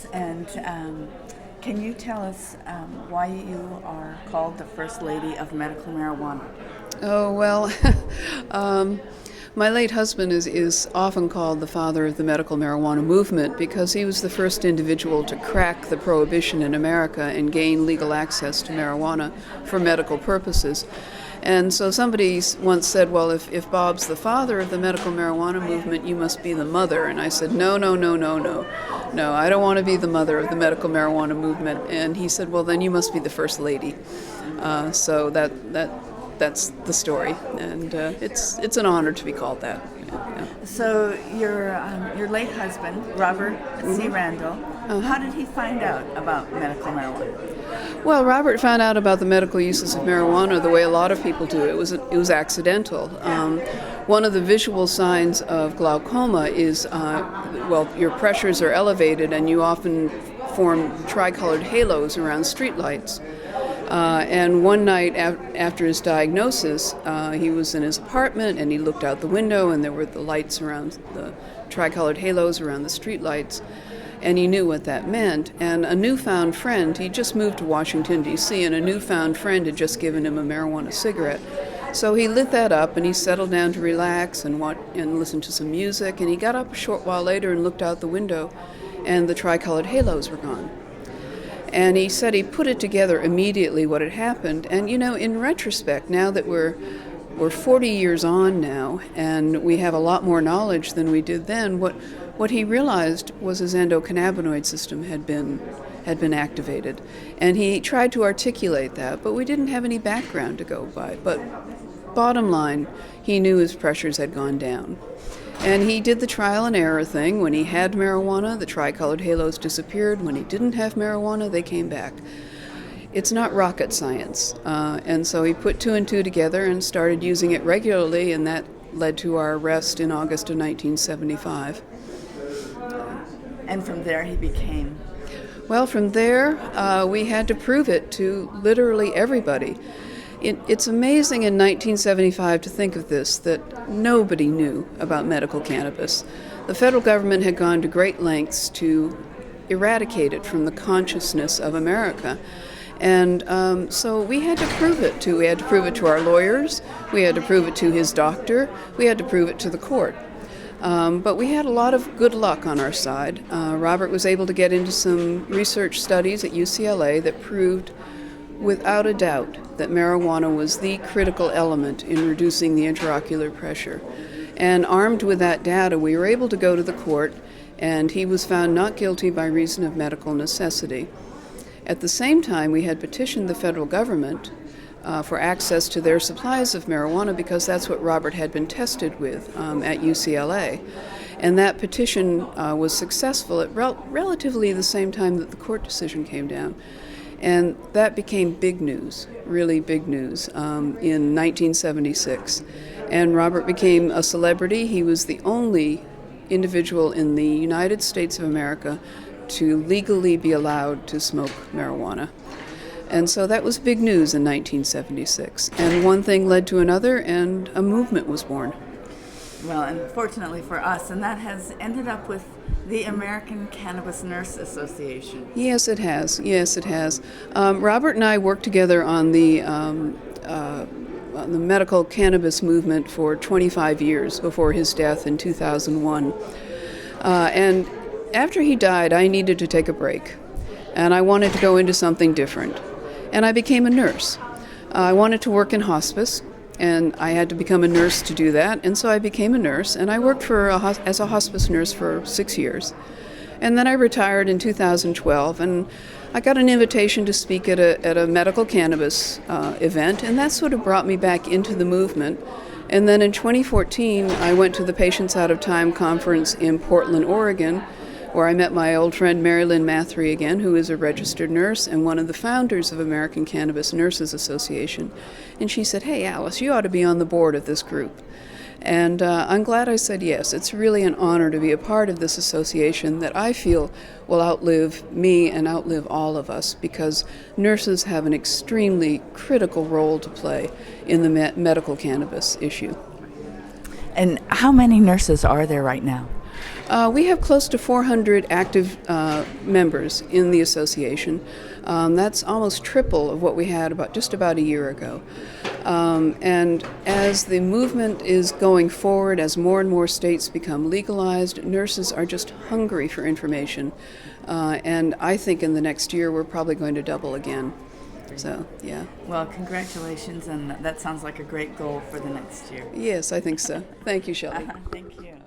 us, and can you tell us why you are called the First Lady of Medical Marijuana? Oh, well, my late husband is often called the father of the medical marijuana movement because he was the first individual to crack the prohibition in America and gain legal access to marijuana for medical purposes. And so somebody once said, well, if Bob's the father of the medical marijuana movement, you must be the mother. And I said, no. No, I don't want to be the mother of the medical marijuana movement. And he said, well, then you must be the first lady. So that's the story, and it's an honor to be called that. Yeah. So your late husband, Robert C. Randall, how did he find out about medical marijuana? Well, Robert found out about the medical uses of marijuana the way a lot of people do. It was accidental. One of the visual signs of glaucoma is, your pressures are elevated, and you often form tricolored halos around streetlights. And one night after his diagnosis, he was in his apartment and he looked out the window and there were the lights around, the tricolored halos around the street lights, and he knew what that meant. And a newfound friend, he just moved to Washington, D.C., and a newfound friend had just given him a marijuana cigarette. So he lit that up and he settled down to relax and listen to some music, and he got up a short while later and looked out the window and the tricolored halos were gone. And he said he put it together immediately what had happened. And, in retrospect, now that we're 40 years on now, and we have a lot more knowledge than we did then, what he realized was his endocannabinoid system had been activated. And he tried to articulate that, but we didn't have any background to go by. But bottom line, he knew his pressures had gone down. And he did the trial and error thing. When he had marijuana, the tricolored halos disappeared. When he didn't have marijuana, they came back. It's not rocket science. And so he put two and two together and started using it regularly, and that led to our arrest in August of 1975. And from there he became? Well, from there, we had to prove it to literally everybody. It's amazing in 1975 to think of this, that nobody knew about medical cannabis. The federal government had gone to great lengths to eradicate it from the consciousness of America. And so we had to prove it to. We had to prove it to our lawyers. We had to prove it to his doctor. We had to prove it to the court. But we had a lot of good luck on our side. Robert was able to get into some research studies at UCLA that proved without a doubt that marijuana was the critical element in reducing the intraocular pressure. And armed with that data, we were able to go to the court, and he was found not guilty by reason of medical necessity. At the same time, we had petitioned the federal government for access to their supplies of marijuana because that's what Robert had been tested with at UCLA. And that petition was successful at relatively the same time that the court decision came down. And that became big news, really big news, in 1976. And Robert became a celebrity. He was the only individual in the United States of America to legally be allowed to smoke marijuana. And so that was big news in 1976. And one thing led to another, and a movement was born. Well, and fortunately for us, and that has ended up with the American Cannabis Nurse Association. Yes, it has. Robert and I worked together on the medical cannabis movement for 25 years before his death in 2001. And after he died, I needed to take a break, and I wanted to go into something different. And I became a nurse. I wanted to work in hospice, and I had to become a nurse to do that, and so I became a nurse, and I worked as a hospice nurse for 6 years. And then I retired in 2012, and I got an invitation to speak at a medical cannabis event, and that sort of brought me back into the movement. And then in 2014, I went to the Patients Out of Time conference in Portland, Oregon, where I met my old friend Mary Lynn Mathry again, who is a registered nurse and one of the founders of American Cannabis Nurses Association. And she said, "Hey, Alice, you ought to be on the board of this group." And I'm glad I said yes. It's really an honor to be a part of this association that I feel will outlive me and outlive all of us, because nurses have an extremely critical role to play in the medical cannabis issue. And how many nurses are there right now? We have close to 400 active members in the association. That's almost triple of what we had just about a year ago. And as the movement is going forward, as more and more states become legalized, nurses are just hungry for information. And I think in the next year we're probably going to double again. So, yeah. Well, congratulations, and that sounds like a great goal for the next year. Yes, I think so. Thank you, Shelley. Thank you.